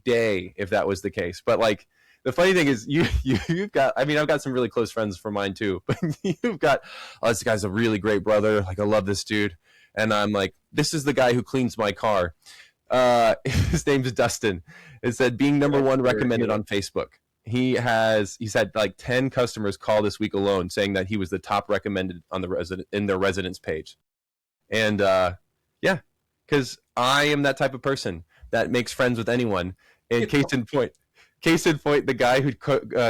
day if that was the case. But like, the funny thing is, you've got. I mean, I've got some really close friends for mine too. But you've got, oh, this guy's a really great brother. Like, I love this dude, and I'm like, this is the guy who cleans my car. His name's Dustin. It said being number one recommended on Facebook. He's had like 10 customers call this week alone saying that he was the top recommended on their residence page. And yeah, because I am that type of person that makes friends with anyone. And case in point, the guy who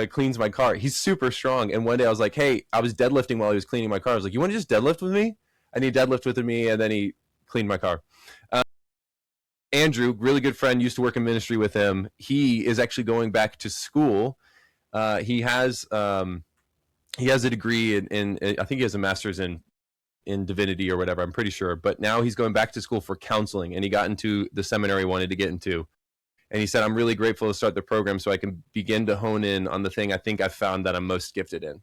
cleans my car, he's super strong. And one day I was like, hey, I was deadlifting while he was cleaning my car. I was like, you want to just deadlift with me? And he deadlifted with me, and then he cleaned my car. Andrew, really good friend, used to work in ministry with him. He is actually going back to school. He has a degree in I think he has a master's in divinity or whatever, I'm pretty sure. But now he's going back to school for counseling, and he got into the seminary he wanted to get into. And he said, I'm really grateful to start the program so I can begin to hone in on the thing I think I've found that I'm most gifted in,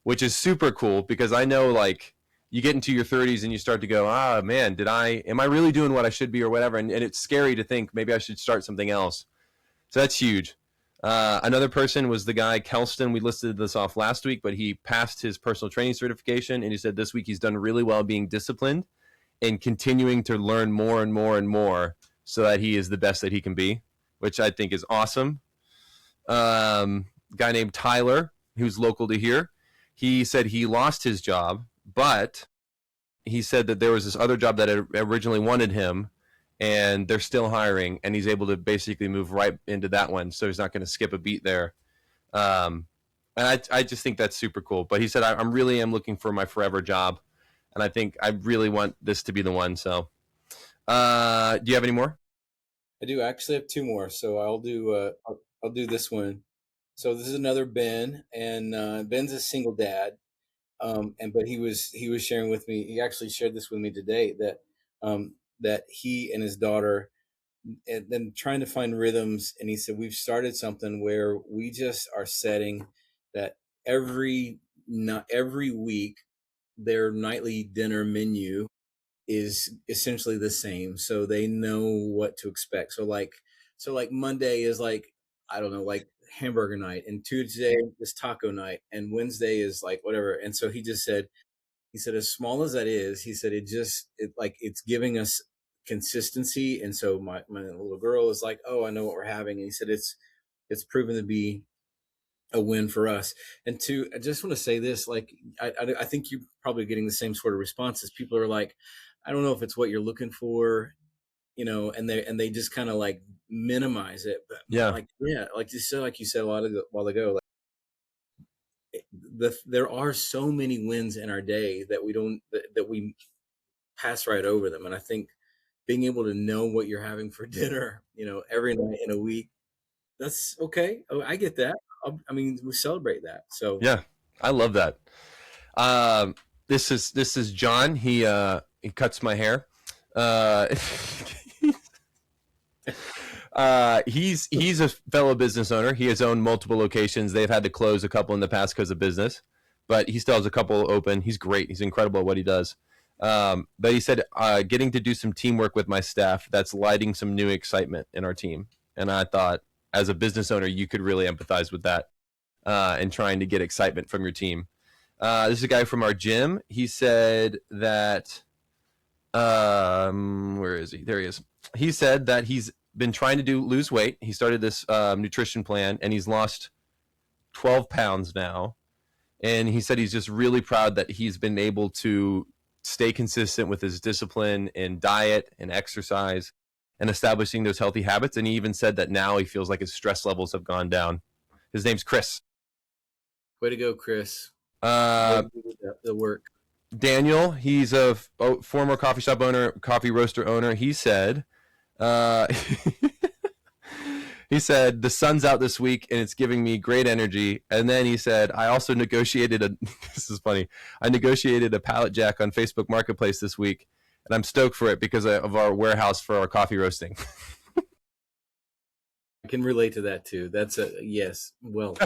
which is super cool, because I know, like, you get into your 30s and you start to go, man, am I really doing what I should be or whatever? And it's scary to think maybe I should start something else. So that's huge. Another person was the guy, Kelston. We listed this off last week, but he passed his personal training certification. And he said this week he's done really well being disciplined and continuing to learn more and more and more so that he is the best that he can be, which I think is awesome. Guy named Tyler, who's local to here. He said he lost his job, but he said that there was this other job that had originally wanted him, and they're still hiring, and he's able to basically move right into that one, so he's not going to skip a beat there. And I just think that's super cool. But he said, I really am looking for my forever job, and I think I really want this to be the one. So do you have any more? I do actually have two more, so I'll do this one. So this is another Ben, and Ben's a single dad. But he was sharing with me. He actually shared this with me today, that he and his daughter and then trying to find rhythms. And he said, we've started something where we just are setting that not every week their nightly dinner menu is essentially the same, so they know what to expect. So like Monday is like, I don't know, like hamburger night, and Tuesday is taco night, and Wednesday is like whatever. And so he said, as small as that is, he said, it's giving us consistency. And so my little girl is like, oh, I know what we're having. And he said, it's proven to be a win for us. And two, I just want to say this, like, I think you're probably getting the same sort of responses. People are like, I don't know if it's what you're looking for, and they just kind of like minimize it. But Yeah. like you said a while ago, like, there are so many wins in our day that we pass right over them. And I think being able to know what you're having for dinner, every night in a week, that's okay. Oh, I get that. I mean, we celebrate that. So Yeah, I love that. This is John. He cuts my hair. He's a fellow business owner. He has owned multiple locations. They've had to close a couple in the past because of business, but he still has a couple open. He's great. He's incredible at what he does. But he said, getting to do some teamwork with my staff, that's lighting some new excitement in our team. And I thought, as a business owner, you could really empathize with that, and trying to get excitement from your team. This is a guy from our gym. He said that, where is he? There he is. He said that he's been trying to lose weight. He started this nutrition plan, and he's lost 12 pounds now. And he said he's just really proud that he's been able to stay consistent with his discipline and diet and exercise and establishing those healthy habits. And he even said that now he feels like his stress levels have gone down. His name's Chris. Way to go, Chris. Uh, the work. Daniel, he's a former coffee shop owner, coffee roaster owner. He said, he said, the sun's out this week and it's giving me great energy. And then he said, I also negotiated this is funny. I negotiated a pallet jack on Facebook Marketplace this week, and I'm stoked for it because of our warehouse for our coffee roasting. I can relate to that too. That's a yes. Well,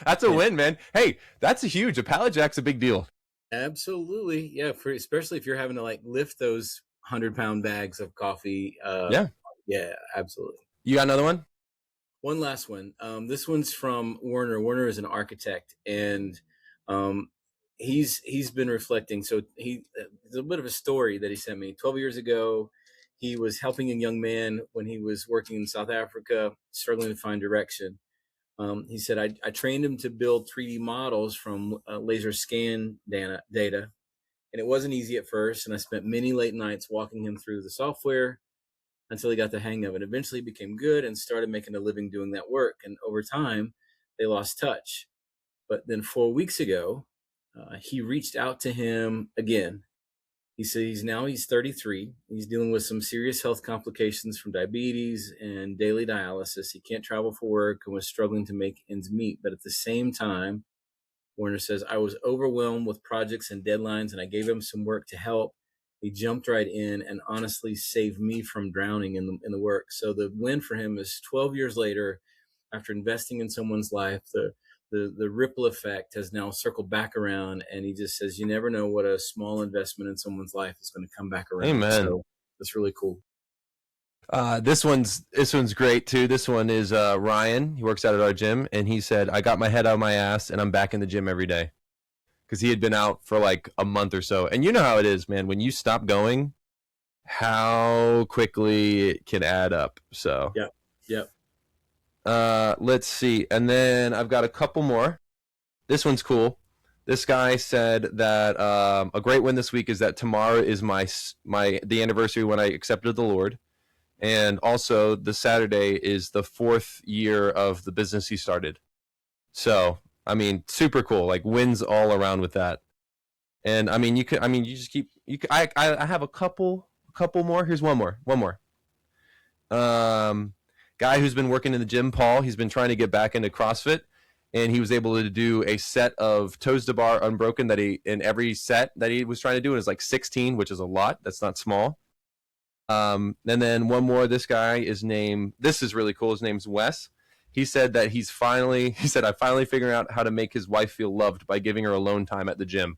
that's a win, man. Hey, that's a huge. A pallet jack's a big deal. Absolutely, yeah. Especially if you're having to like lift those 100-pound bags of coffee. Yeah, absolutely. You got another one? One last one. This one's from Warner. Warner is an architect, and he's been reflecting. So there's a bit of a story that he sent me. 12 years ago, he was helping a young man when he was working in South Africa, struggling to find direction. He said, I trained him to build 3D models from laser scan data, and it wasn't easy at first. And I spent many late nights walking him through the software until he got the hang of it. Eventually became good and started making a living doing that work. And over time, they lost touch. But then 4 weeks ago, he reached out to him again. He said he's 33. He's dealing with some serious health complications from diabetes and daily dialysis. He can't travel for work and was struggling to make ends meet. But at the same time, Warner says, I was overwhelmed with projects and deadlines, and I gave him some work to help. He jumped right in and honestly saved me from drowning in the work. So the win for him is 12 years later, after investing in someone's life, the ripple effect has now circled back around, and he just says, you never know what a small investment in someone's life is going to come back around. Amen. So that's really cool. This one's great too. This one is Ryan. He works out at our gym, and he said, I got my head out of my ass and I'm back in the gym every day. Because he had been out for like a month or so. And you know how it is, man. When you stop going, how quickly it can add up. So Yep. Let's see. And then I've got a couple more. This one's cool. This guy said that a great win this week is that tomorrow is the anniversary when I accepted the Lord. And also the Saturday is the 4th year of the business he started. So, I mean, super cool. Like wins all around with that. And I mean, I have a couple more. Here's one more. Guy who's been working in the gym, Paul, he's been trying to get back into CrossFit, and he was able to do a set of toes to bar unbroken in every set that he was trying to do. It was like 16, which is a lot. That's not small. And then one more, this is really cool. His name's Wes. He said that I finally figured out how to make his wife feel loved by giving her alone time at the gym.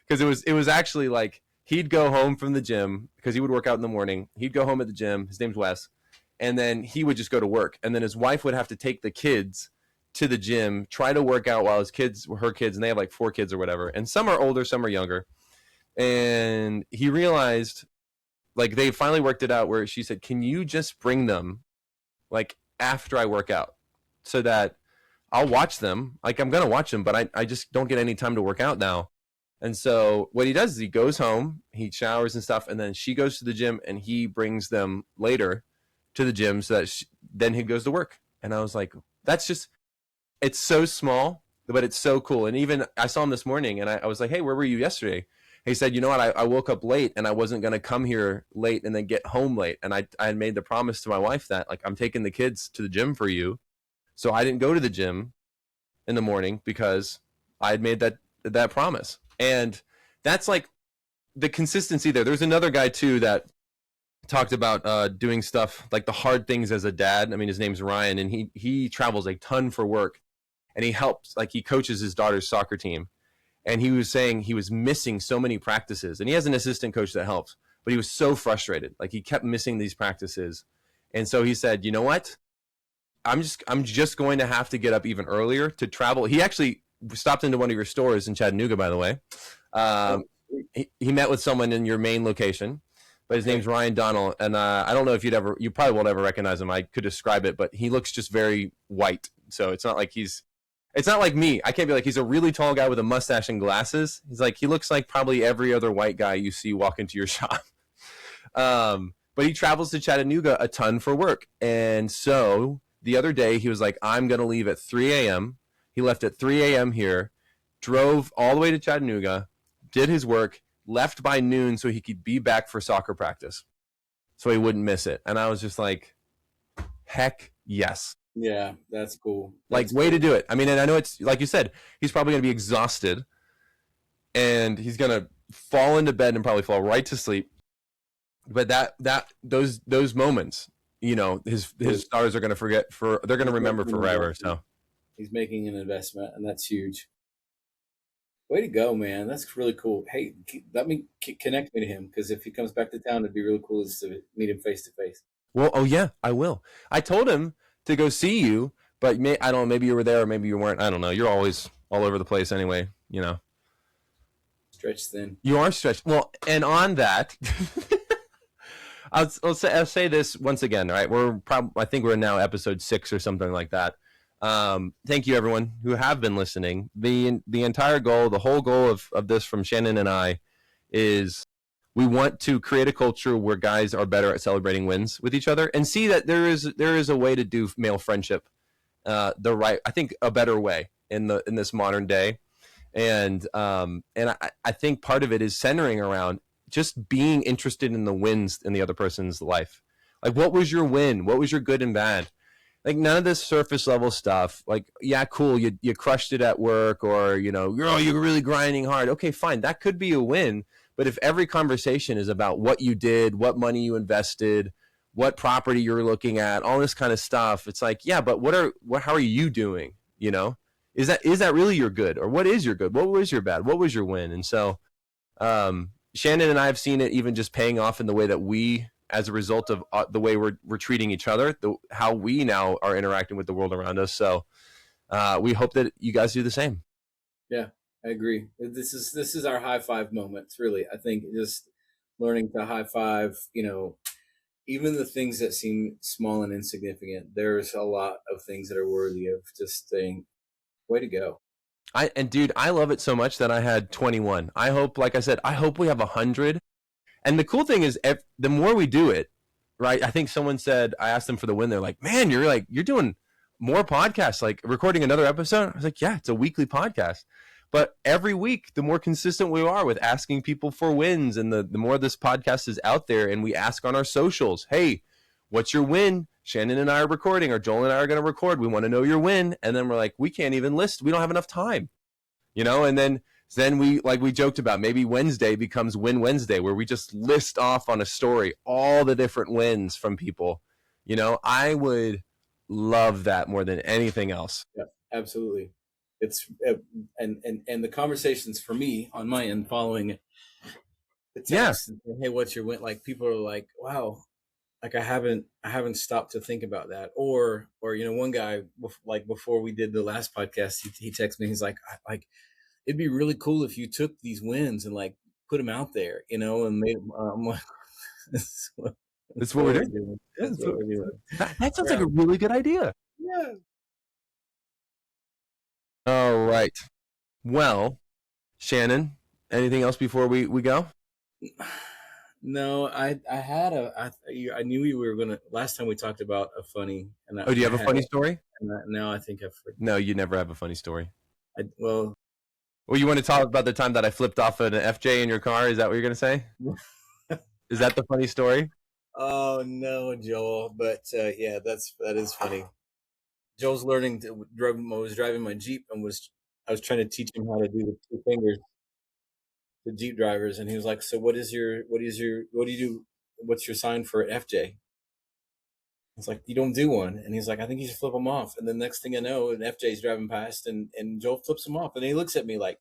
Because it was actually like he'd go home from the gym because he would work out in the morning. He'd go home at the gym. His name's Wes. And then he would just go to work. And then his wife would have to take the kids to the gym, try to work out while her kids, and they have like 4 kids or whatever. And some are older, some are younger. And he realized, like, they finally worked it out where she said, can you just bring them like after I work out so that I'll watch them. Like I'm going to watch them, but I just don't get any time to work out now. And so what he does is he goes home, he showers and stuff, and then she goes to the gym and he brings them later to the gym so that then he goes to work. And I was like, it's so small, but it's so cool. And even I saw him this morning and I was like, hey, where were you yesterday? He said, you know what, I woke up late and I wasn't going to come here late and then get home late. And I had made the promise to my wife that like, I'm taking the kids to the gym for you. So I didn't go to the gym in the morning because I had made that promise. And that's like the consistency there. There's another guy too that talked about doing stuff like the hard things as a dad. I mean, his name's Ryan, and he travels a ton for work, and he helps, like he coaches his daughter's soccer team. And he was saying he was missing so many practices, and he has an assistant coach that helps, but he was so frustrated. Like he kept missing these practices. And so he said, you know what? I'm just going to have to get up even earlier to travel. He actually stopped into one of your stores in Chattanooga, by the way. He met with someone in your main location. but his Okay. name's Ryan Donnell, and I don't know if you probably won't ever recognize him. I could describe it, but he looks just very white. So it's not like me. I can't be like he's a really tall guy with a mustache and glasses. He looks like probably every other white guy you see walk into your shop. But he travels to Chattanooga a ton for work, and so the other day he was like, "I'm gonna leave at 3 a.m." He left at 3 a.m. here, drove all the way to Chattanooga, did his work, left by noon so he could be back for soccer practice, so he wouldn't miss it. And I was just like, heck yes. Yeah, that's cool. Like, That's way to cool. do it. I mean, and I know it's like you said, he's probably going to be exhausted and he's going to fall into bed and probably fall right to sleep. But those moments, his stars are going to they're going to remember forever. So He's making an investment, and that's huge. Way to go, man. That's really cool. Hey, let me connect me to him, because if he comes back to town, it'd be really cool to meet him face to face. well, oh yeah, I will. I told him to go see you, but I don't know, maybe you were there or maybe you weren't. I don't know. You're always all over the place anyway, Stretch thin. You are stretched. Well, and on that, I'll say this once again. All right, I think we're now episode 6 or something like that. Thank you everyone who have been listening. The entire goal, the whole goal of this from Shannon and I is we want to create a culture where guys are better at celebrating wins with each other and see that there is a way to do male friendship I think a better way in this modern day. And I think part of it is centering around just being interested in the wins in the other person's life. Like, what was your win? What was your good and bad? Like, none of this surface level stuff. Like, yeah, cool, you crushed it at work, or you're really grinding hard. Okay, fine, that could be a win. But if every conversation is about what you did, what money you invested, what property you're looking at, all this kind of stuff, it's like, yeah, but how are you doing? Is that really your good, or what is your good? What was your bad? What was your win? And so, Shannon and I have seen it even just paying off in the way that we, as a result of the way we're treating each other, how we now are interacting with the world around us. So we hope that you guys do the same. Yeah, I agree. This is our high five moments, really. I think just learning to high five, even the things that seem small and insignificant, there's a lot of things that are worthy of just saying, way to go. Dude, I love it so much that I had 21. I hope, like I said, I hope we have 100. And the cool thing is, the more we do it, right? I think someone said, I asked them for the win. They're like, man, you're doing more podcasts, like recording another episode. I was like, yeah, it's a weekly podcast. But every week, the more consistent we are with asking people for wins, and the more this podcast is out there, and we ask on our socials, hey, what's your win? Shannon and I are recording, or Joel and I are going to record. We want to know your win. And then we're like, we can't even list. We don't have enough time, and then we, like we joked about, maybe Wednesday becomes Win Wednesday, where we just list off on a story all the different wins from people. I would love that more than anything else. Yeah, absolutely. It's and the conversations for me on my end following the text, hey, what's your win? Like, people are like, wow, like I haven't stopped to think about that. Or one guy, like, before we did the last podcast, he texted me. He's like, it'd be really cool if you took these wins and like put them out there, and made them. I'm like, that's what we're doing. doing. Yeah, That's what we're doing. that sounds like a really good idea. Yeah. All right. Well, Shannon, anything else before we go? No, I knew you were gonna. Last time we talked about a funny. And do you have a funny story? Now I think I've forgotten. No, you never have a funny story. Well, you want to talk about the time that I flipped off an FJ in your car? Is that what you're going to say? Is that the funny story? Oh no, Joel. But yeah, that is funny. Joel's learning to drive. I was driving my Jeep, and I was trying to teach him how to do the two fingers to Jeep drivers, and he was like, "So what do you do? What's your sign for FJ?" I was like, "You don't do one." And he's like, "I think you should flip them off." And the next thing I know, an FJ's driving past, and Joel flips him off, and he looks at me like.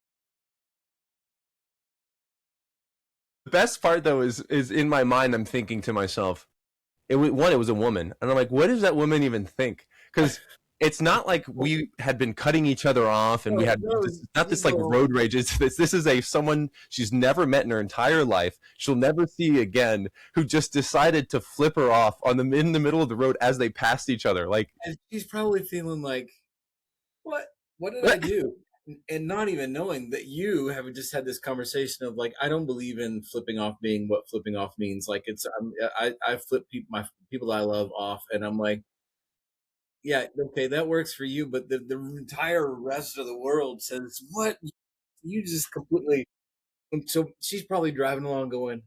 The best part, though, is in my mind, I'm thinking to myself, it was a woman, and I'm like, what does that woman even think? Because It's not like we had been cutting each other off and we No, had no, this, not you this like go. road rage. It's this is a someone she's never met in her entire life. She'll never see again. Who just decided to flip her off on them in the middle of the road as they passed each other. Like, And she's probably feeling like, what? What did I do? And not even knowing that you have just had this conversation of like, I don't believe in flipping off being what flipping off means. Like it's, I flip my people that I love off, and I'm like, yeah, okay, that works for you, but the entire rest of the world says, what? You just completely. And so she's probably driving along, going,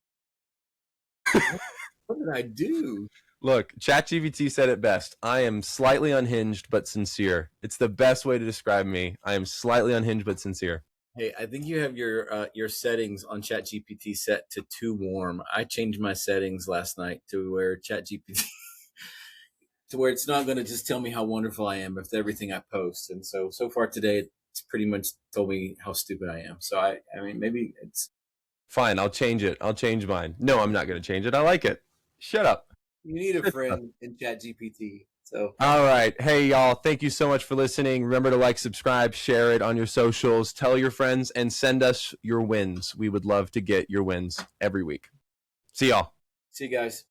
what? What did I do? look, ChatGPT said it best. I am slightly unhinged but sincere. It's the best way to describe me. I am slightly unhinged but sincere. Hey, I think you have your settings on ChatGPT set to too warm. I changed my settings last night to where ChatGPT to where it's not going to just tell me how wonderful I am with everything I post. And so far today, it's pretty much told me how stupid I am. So I mean, maybe it's Fine, I'll change it. I'll change mine. No, I'm not going to change it. I like it. Shut up. you need a friend in ChatGPT. So All right. Hey, y'all. Thank you so much for listening. Remember to like, subscribe, share it on your socials, tell your friends, and send us your wins. We would love to get your wins every week. See y'all. see you guys.